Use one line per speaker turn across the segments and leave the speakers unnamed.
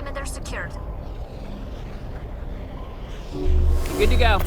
perimeter secured.
Good to go.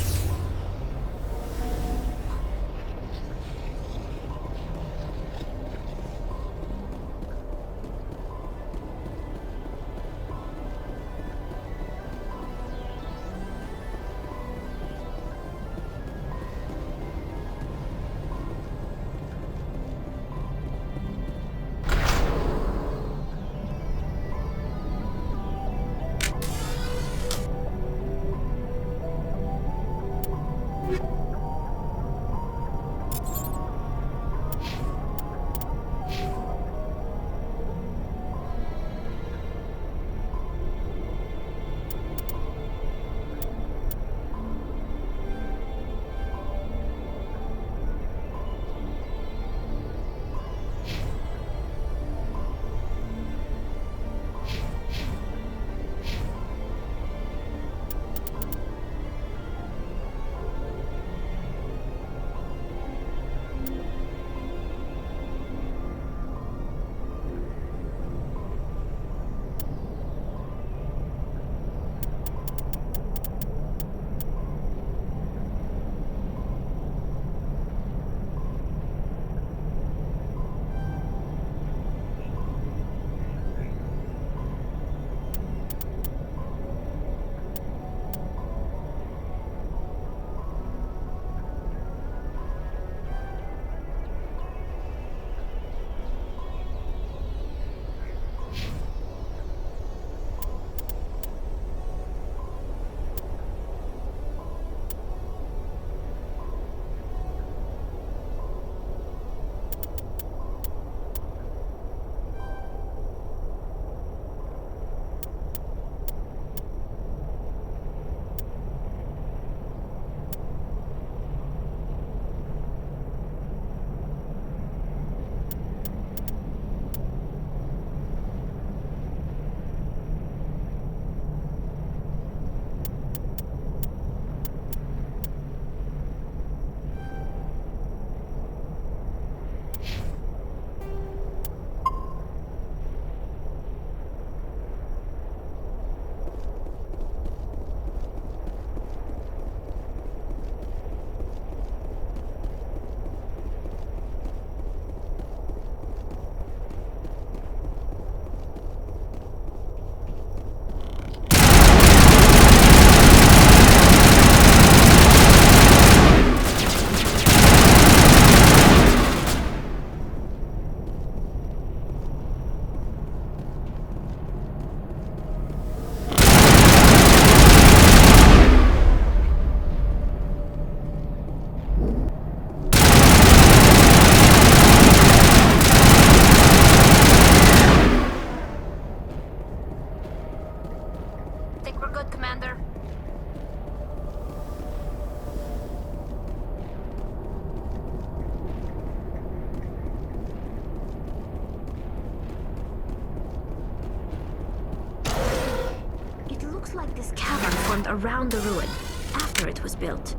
Think we're good, Commander? It looks like this cavern formed around the ruin, after it was built.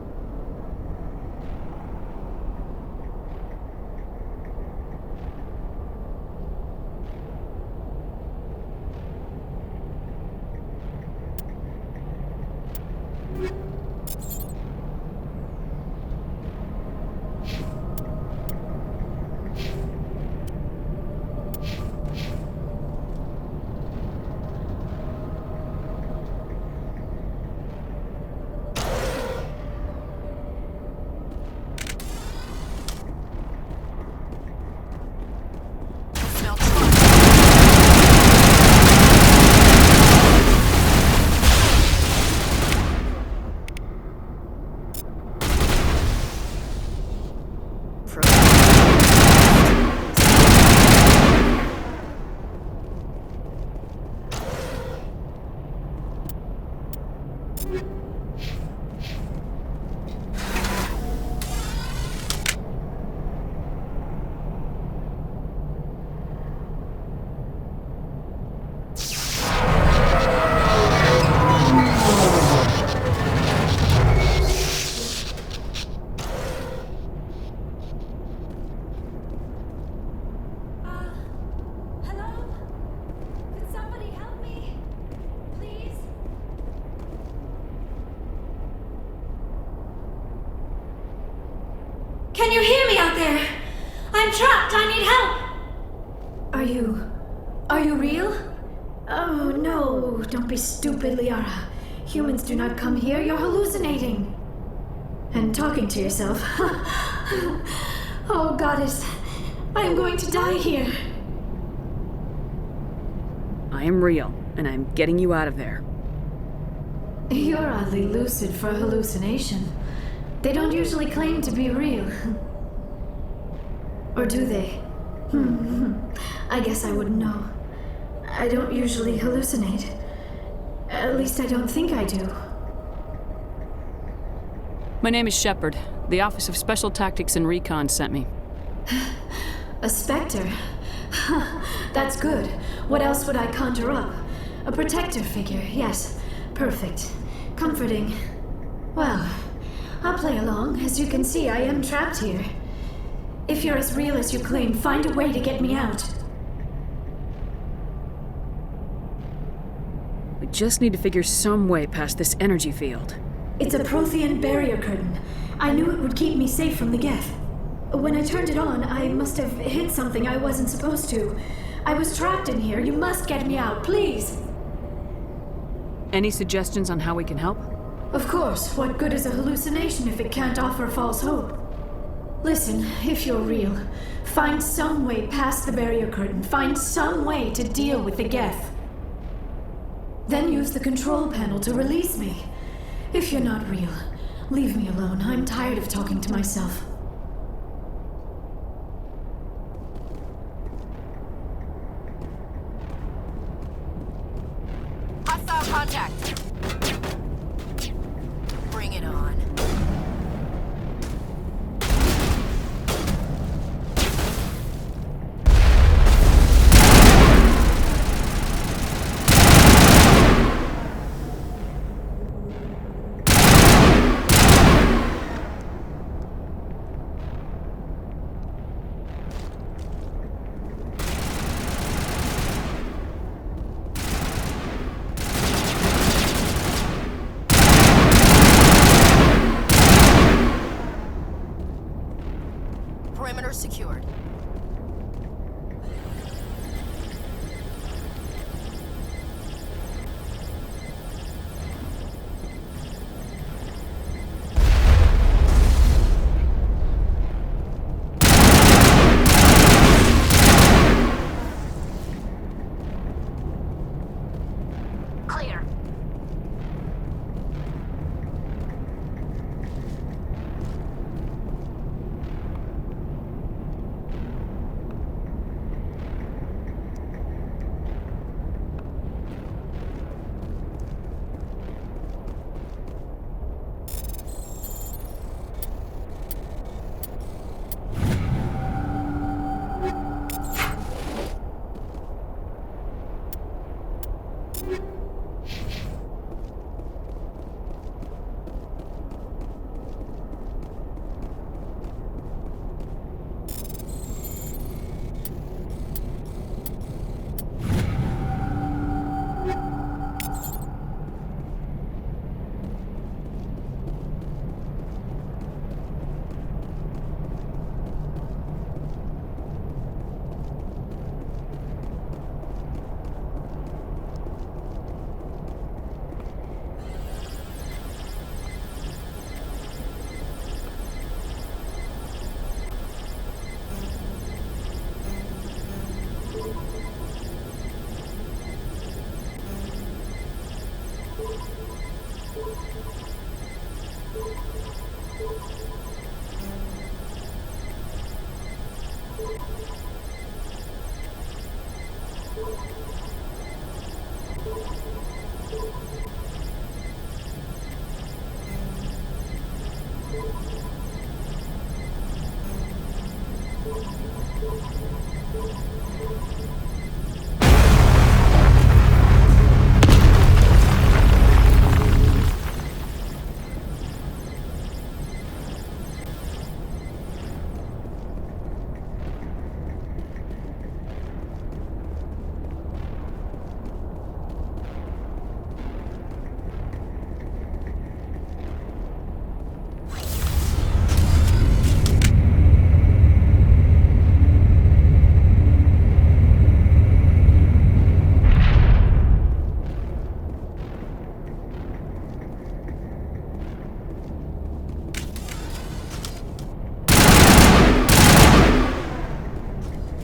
hear me out there? I'm trapped. I need help. Are you real? Oh no, don't be stupid, Liara. Humans do not come here. You're hallucinating. And talking to yourself. Oh, goddess. I am going to die here.
I am real, and I'm getting you out of there.
You're oddly lucid for a hallucination. They don't usually claim to be real. Or do they? I guess I wouldn't know. I don't usually hallucinate. At least I don't think I do.
My name is Shepard. The Office of Special Tactics and Recon sent me.
A specter? That's good. What else would I conjure up? A protector figure, yes. Perfect. Comforting. Well, I'll play along. As you can see, I am trapped here. If you're as real as you claim, find a way to get me out.
We just need to figure some way past this energy field.
It's a Prothean barrier curtain. I knew it would keep me safe from the Geth. When I turned it on, I must have hit something I wasn't supposed to. I was trapped in here. You must get me out, please.
Any suggestions on how we can help?
Of course. What good is a hallucination if it can't offer false hope? Listen, if you're real, find some way past the barrier curtain. Find some way to deal with the Geth. Then use the control panel to release me. If you're not real, leave me alone. I'm tired of talking to myself.
Hostile contact. Bring it on. Perimeter secured.
Clear.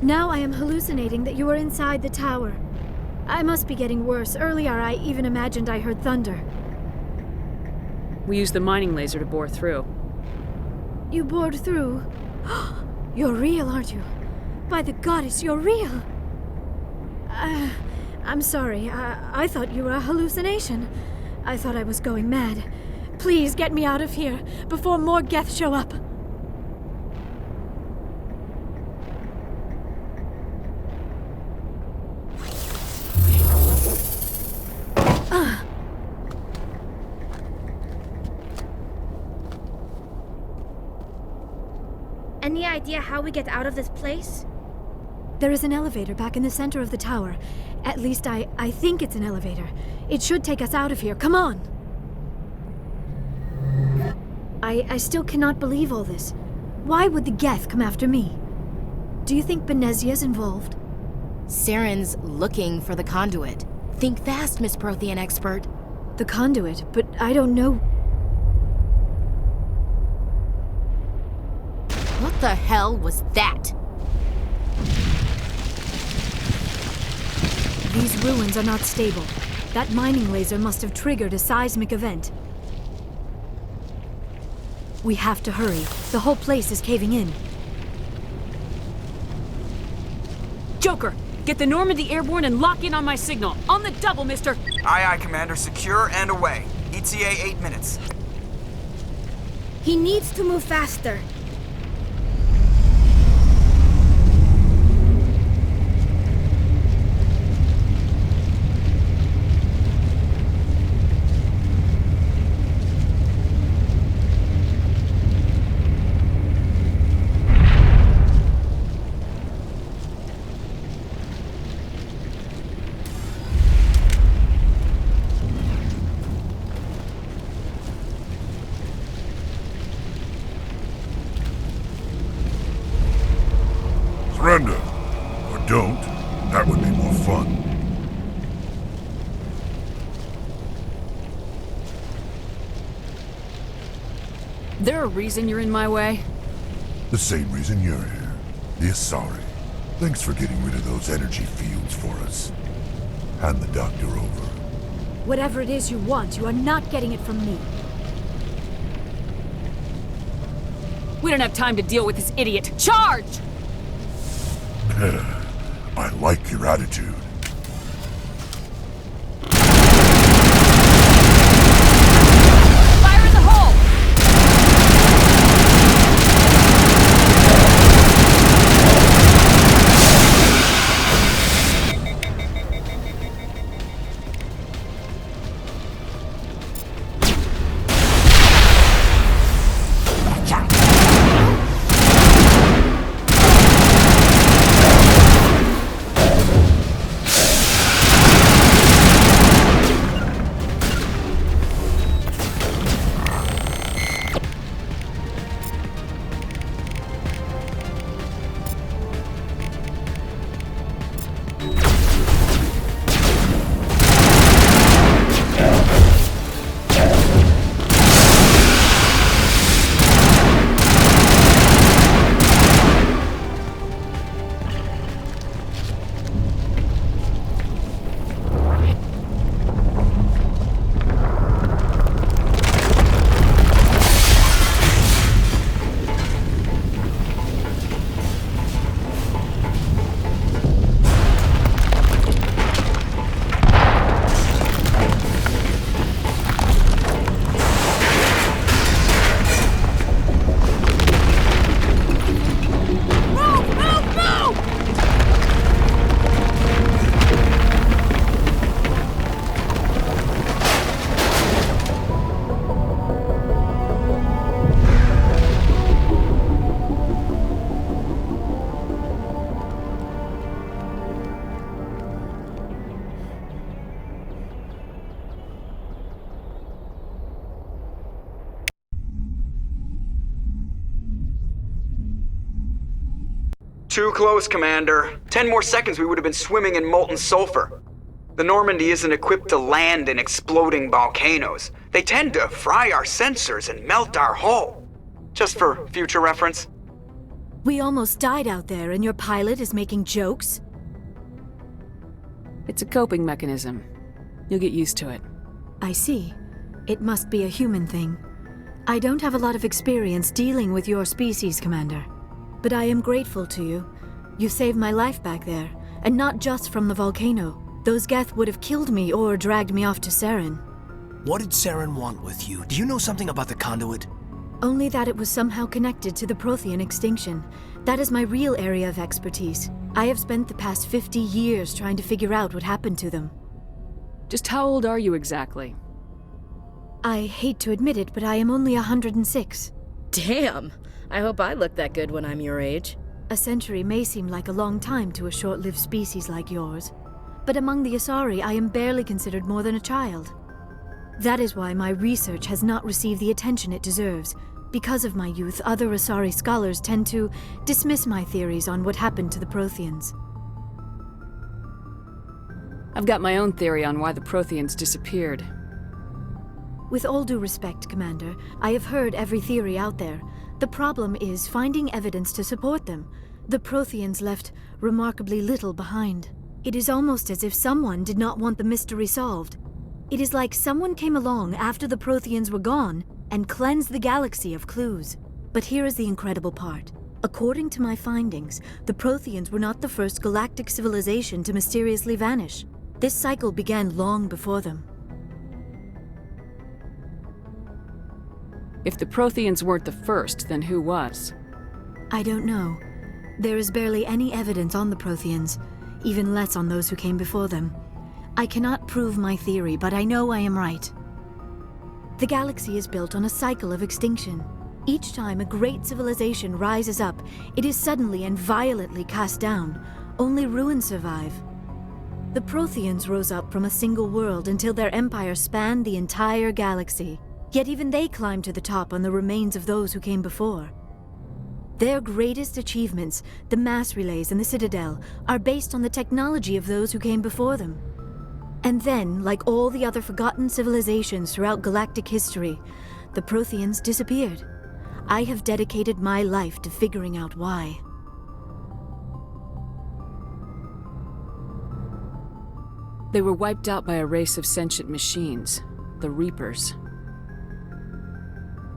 Now I am hallucinating that you are inside the tower. I must be getting worse. Earlier, I even imagined I heard thunder.
We used the mining laser to bore through.
You bored through? You're real, aren't you? By the goddess, you're real! I'm sorry. I thought you were a hallucination. I thought I was going mad. Please get me out of here before more Geth show up.
Any idea how we get out of this place?
There is an elevator back in the center of the tower. At least I think it's an elevator. It should take us out of here. Come on! I still cannot believe all this. Why would the Geth come after me? Do you think Benezia's involved?
Saren's looking for the conduit. Think fast, Miss Prothean expert.
The conduit, but I don't know.
What the hell was that?
These ruins are not stable. That mining laser must have triggered a seismic event. We have to hurry. The whole place is caving in.
Joker, get the Normandy airborne and lock in on my signal. On the double, mister!
Aye, aye, Commander. Secure and away. ETA 8 minutes.
He needs to move faster.
Surrender. Or don't. That would be more fun.
There a reason you're in my way?
The same reason you're here. The Asari. Thanks for getting rid of those energy fields for us. Hand the doctor over.
Whatever it is you want, you are not getting it from me.
We don't have time to deal with this idiot. Charge!
I like your attitude.
Fire in the hole!
Too close, Commander. 10 more seconds we would have been swimming in molten sulfur. The Normandy isn't equipped to land in exploding volcanoes. They tend to fry our sensors and melt our hull. Just for future reference.
We almost died out there, and your pilot is making jokes?
It's a coping mechanism. You'll get used to it.
I see. It must be a human thing. I don't have a lot of experience dealing with your species, Commander. But I am grateful to you. You saved my life back there, and not just from the volcano. Those Geth would have killed me or dragged me off to Saren.
What did Saren want with you? Do you know something about the conduit?
Only that it was somehow connected to the Prothean extinction. That is my real area of expertise. I have spent the past 50 years trying to figure out what happened to them.
Just how old are you exactly?
I hate to admit it, but I am only 106.
Damn! I hope I look that good when I'm your age.
A century may seem like a long time to a short-lived species like yours, but among the Asari, I am barely considered more than a child. That is why my research has not received the attention it deserves. Because of my youth, other Asari scholars tend to dismiss my theories on what happened to the Protheans.
I've got my own theory on why the Protheans disappeared.
With all due respect, Commander, I have heard every theory out there. The problem is finding evidence to support them. The Protheans left remarkably little behind. It is almost as if someone did not want the mystery solved. It is like someone came along after the Protheans were gone and cleansed the galaxy of clues. But here is the incredible part. According to my findings, the Protheans were not the first galactic civilization to mysteriously vanish. This cycle began long before them.
If the Protheans weren't the first, then who was?
I don't know. There is barely any evidence on the Protheans, even less on those who came before them. I cannot prove my theory, but I know I am right. The galaxy is built on a cycle of extinction. Each time a great civilization rises up, it is suddenly and violently cast down. Only ruins survive. The Protheans rose up from a single world until their empire spanned the entire galaxy. Yet even they climbed to the top on the remains of those who came before. Their greatest achievements, the mass relays and the Citadel, are based on the technology of those who came before them. And then, like all the other forgotten civilizations throughout galactic history, the Protheans disappeared. I have dedicated my life to figuring out why.
They were wiped out by a race of sentient machines, the Reapers.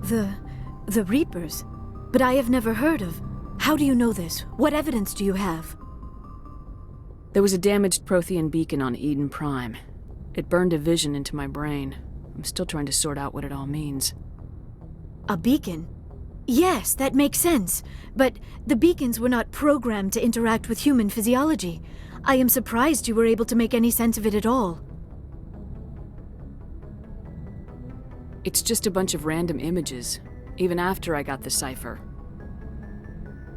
The Reapers? But I have never heard of. How do you know this? What evidence do you have?
There was a damaged Prothean beacon on Eden Prime. It burned a vision into my brain. I'm still trying to sort out what it all means.
A beacon? Yes, that makes sense. But the beacons were not programmed to interact with human physiology. I am surprised you were able to make any sense of it at all.
It's just a bunch of random images, even after I got the cipher.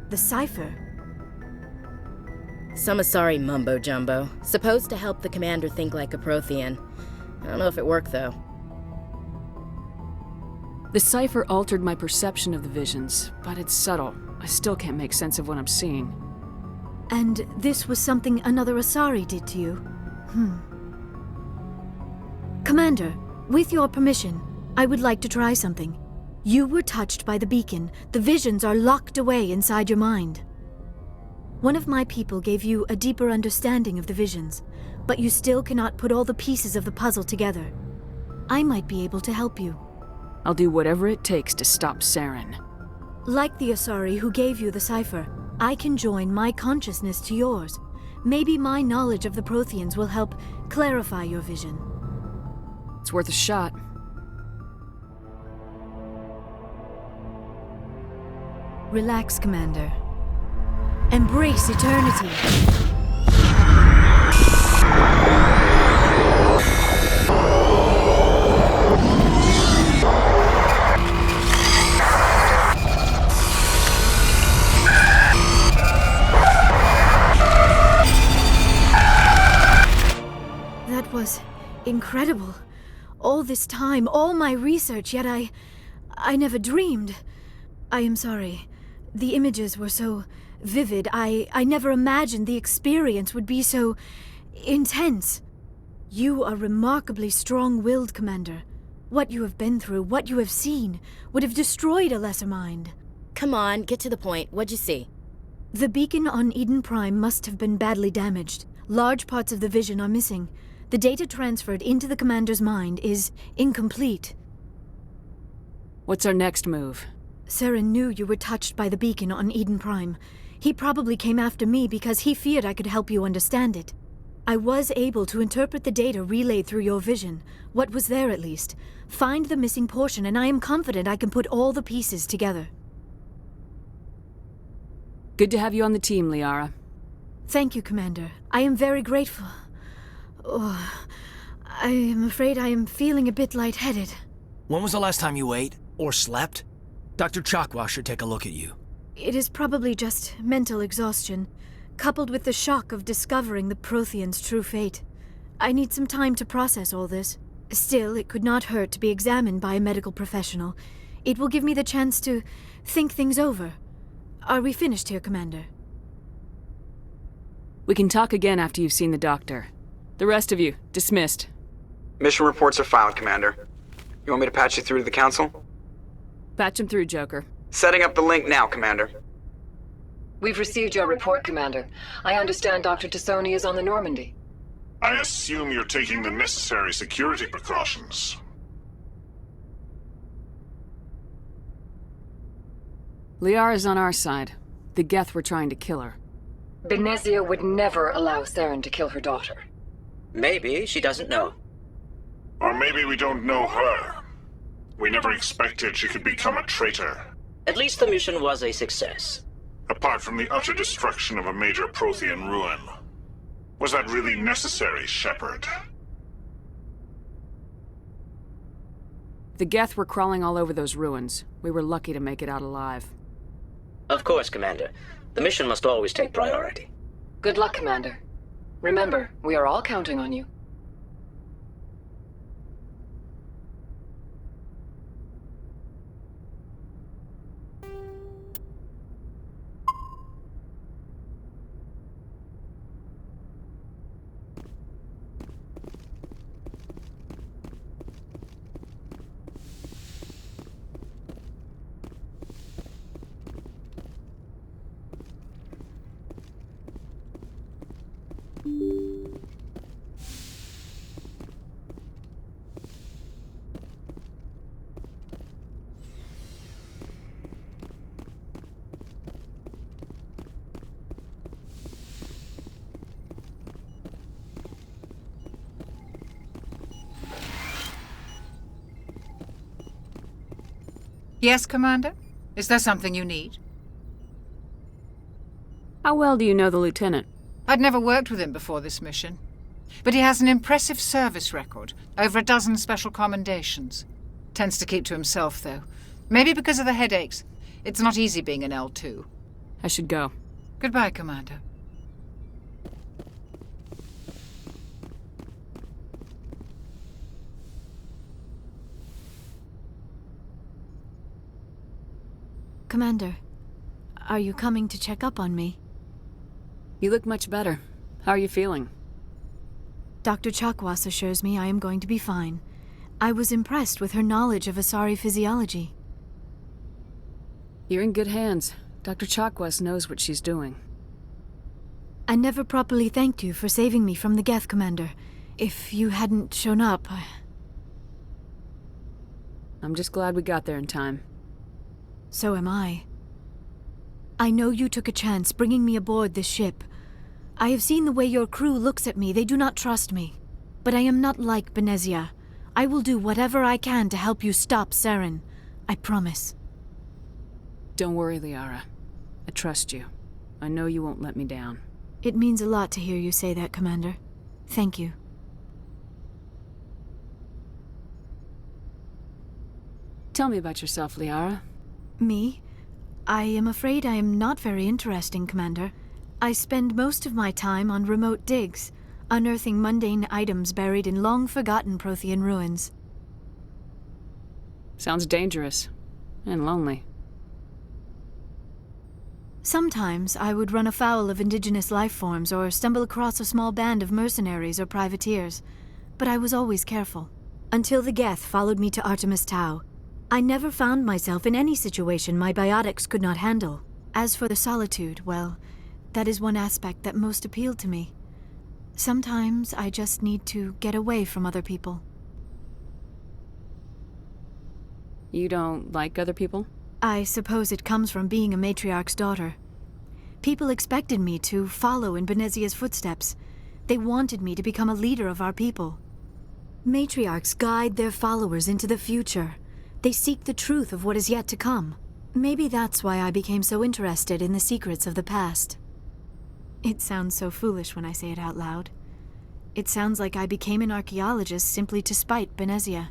The cipher?
Some Asari mumbo-jumbo, supposed to help the commander think like a Prothean. I don't know if it worked, though.
The cipher altered my perception of the visions, but it's subtle. I still can't make sense of what I'm seeing.
And this was something another Asari did to you? Commander, with your permission, I would like to try something. You were touched by the beacon. The visions are locked away inside your mind. One of my people gave you a deeper understanding of the visions, but you still cannot put all the pieces of the puzzle together. I might be able to help you.
I'll do whatever it takes to stop Saren.
Like the Asari who gave you the cipher, I can join my consciousness to yours. Maybe my knowledge of the Protheans will help clarify your vision.
It's worth a shot.
Relax, Commander. Embrace eternity. That was incredible. All this time, all my research, yet I never dreamed. I am sorry. The images were so vivid. I never imagined the experience would be so intense. You are remarkably strong-willed, Commander. What you have been through, what you have seen, would have destroyed a lesser mind.
Come on, get to the point. What'd you see?
The beacon on Eden Prime must have been badly damaged. Large parts of the vision are missing. The data transferred into the commander's mind is incomplete.
What's our next move?
Saren knew you were touched by the beacon on Eden Prime. He probably came after me because he feared I could help you understand it. I was able to interpret the data relayed through your vision, what was there at least, find the missing portion, and I am confident I can put all the pieces together.
Good to have you on the team, Liara.
Thank you, Commander. I am very grateful. Oh, I am afraid I am feeling a bit lightheaded.
When was the last time you ate? Or slept? Dr. Chakwa should take a look at you.
It is probably just mental exhaustion, coupled with the shock of discovering the Prothean's true fate. I need some time to process all this. Still, it could not hurt to be examined by a medical professional. It will give me the chance to think things over. Are we finished here, Commander?
We can talk again after you've seen the doctor. The rest of you, dismissed.
Mission reports are filed, Commander. You want me to patch you through to the Council?
Patch him through, Joker.
Setting up the link now, Commander.
We've received your report, Commander. I understand Dr. Tassoni is on the Normandy.
I assume you're taking the necessary security precautions.
Liara's on our side. The Geth were trying to kill her.
Benezia would never allow Saren to kill her daughter.
Maybe she doesn't know.
Or maybe we don't know her. We never expected she could become a traitor.
At least the mission was a success.
Apart from the utter destruction of a major Prothean ruin. Was that really necessary, Shepard?
The Geth were crawling all over those ruins. We were lucky to make it out alive.
Of course, Commander. The mission must always take priority.
Good luck, Commander. Remember, we are all counting on you.
Yes, Commander? Is there something you need?
How well do you know the Lieutenant?
I'd never worked with him before this mission. But he has an impressive service record, over a dozen special commendations. Tends to keep to himself, though. Maybe because of the headaches. It's not easy being an L2.
I should go.
Goodbye, Commander.
Commander, are you coming to check up on me?
You look much better. How are you feeling?
Dr. Chakwas assures me I am going to be fine. I was impressed with her knowledge of Asari physiology.
You're in good hands. Dr. Chakwas knows what she's doing.
I never properly thanked you for saving me from the Geth, Commander. If you hadn't shown up,
I'm just glad we got there in time.
So am I. I know you took a chance bringing me aboard this ship. I have seen the way your crew looks at me. They do not trust me. But I am not like Benezia. I will do whatever I can to help you stop Saren. I promise.
Don't worry, Liara. I trust you. I know you won't let me down.
It means a lot to hear you say that, Commander. Thank you.
Tell me about yourself, Liara.
Me? I am afraid I am not very interesting, Commander. I spend most of my time on remote digs, unearthing mundane items buried in long-forgotten Prothean ruins.
Sounds dangerous. And lonely.
Sometimes I would run afoul of indigenous life forms or stumble across a small band of mercenaries or privateers, but I was always careful. Until the Geth followed me to Artemis Tau, I never found myself in any situation my biotics could not handle. As for the solitude, well, that is one aspect that most appealed to me. Sometimes I just need to get away from other people.
You don't like other people?
I suppose it comes from being a matriarch's daughter. People expected me to follow in Benezia's footsteps. They wanted me to become a leader of our people. Matriarchs guide their followers into the future. They seek the truth of what is yet to come. Maybe that's why I became so interested in the secrets of the past. It sounds so foolish when I say it out loud. It sounds like I became an archaeologist simply to spite Benezia.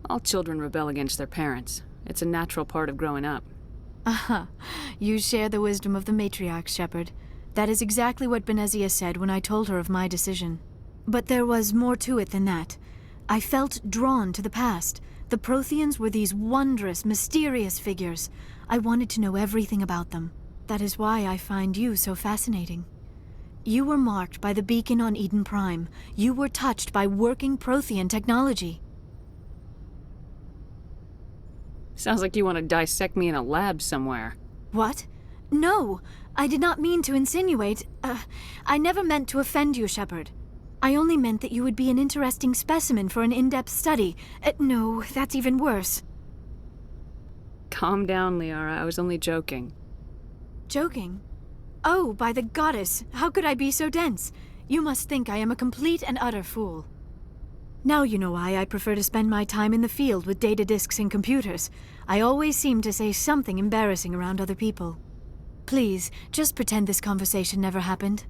All children rebel against their parents. It's a natural part of growing up.
Aha, you share the wisdom of the matriarch, Shepard. That is exactly what Benezia said when I told her of my decision. But there was more to it than that. I felt drawn to the past. The Protheans were these wondrous, mysterious figures. I wanted to know everything about them. That is why I find you so fascinating. You were marked by the beacon on Eden Prime. You were touched by working Prothean technology.
Sounds like you want to dissect me in a lab somewhere.
What? No, I did not mean to insinuate. I never meant to offend you, Shepard. I only meant that you would be an interesting specimen for an in-depth study. No, that's even worse.
Calm down, Liara. I was only joking.
Joking? Oh, by the goddess, how could I be so dense? You must think I am a complete and utter fool. Now you know why I prefer to spend my time in the field with data disks and computers. I always seem to say something embarrassing around other people. Please, just pretend this conversation never happened.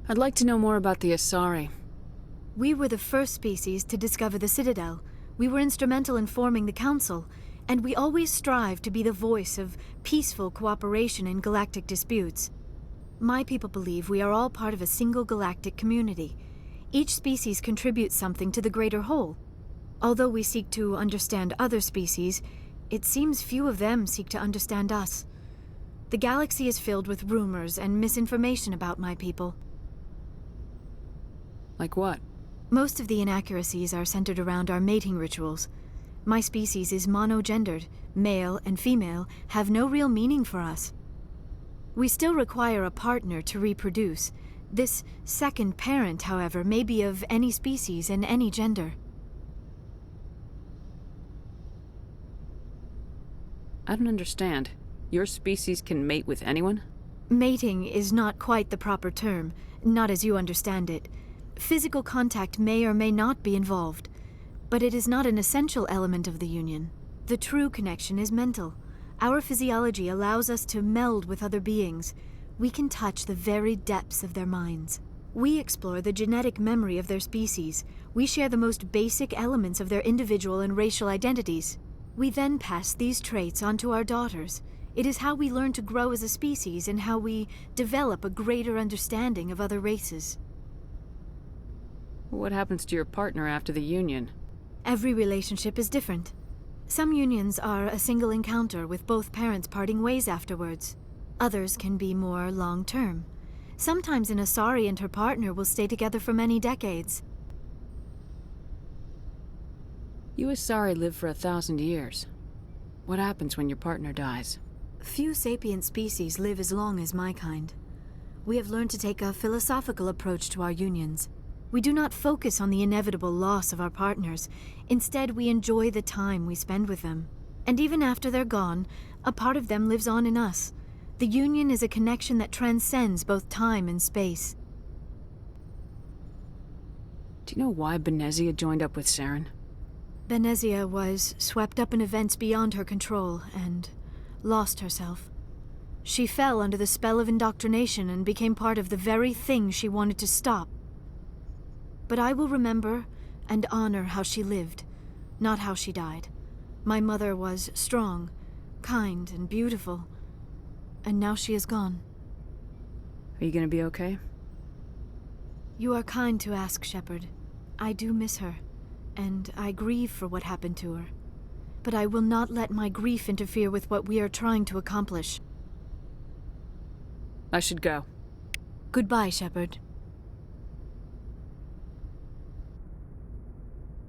I'd like to know more about the Asari.
We were the first species to discover the Citadel. We were instrumental in forming the Council, and we always strive to be the voice of peaceful cooperation in galactic disputes. My people believe we are all part of a single galactic community. Each species contributes something to the greater whole. Although we seek to understand other species, it seems few of them seek to understand us. The galaxy is filled with rumors and misinformation about my people.
Like what?
Most of the inaccuracies are centered around our mating rituals. My species is monogendered. Male and female have no real meaning for us. We still require a partner to reproduce. This second parent, however, may be of any species and any gender.
I don't understand. Your species can mate with anyone?
Mating is not quite the proper term, not as you understand it. Physical contact may or may not be involved, but it is not an essential element of the union. The true connection is mental. Our physiology allows us to meld with other beings. We can touch the very depths of their minds. We explore the genetic memory of their species. We share the most basic elements of their individual and racial identities. We then pass these traits on to our daughters. It is how we learn to grow as a species and how we develop a greater understanding of other races.
What happens to your partner after the union?
Every relationship is different. Some unions are a single encounter with both parents parting ways afterwards. Others can be more long-term. Sometimes an Asari and her partner will stay together for many decades.
You Asari live for 1,000 years. What happens when your partner dies?
Few sapient species live as long as my kind. We have learned to take a philosophical approach to our unions. We do not focus on the inevitable loss of our partners. Instead, we enjoy the time we spend with them. And even after they're gone, a part of them lives on in us. The union is a connection that transcends both time and space.
Do you know why Benezia joined up with Saren?
Benezia was swept up in events beyond her control and lost herself. She fell under the spell of indoctrination and became part of the very thing she wanted to stop. But I will remember and honor how she lived, not how she died. My mother was strong, kind, and beautiful. And now she is gone.
Are you gonna be okay?
You are kind to ask, Shepard. I do miss her, and I grieve for what happened to her. But I will not let my grief interfere with what we are trying to accomplish.
I should go.
Goodbye, Shepard.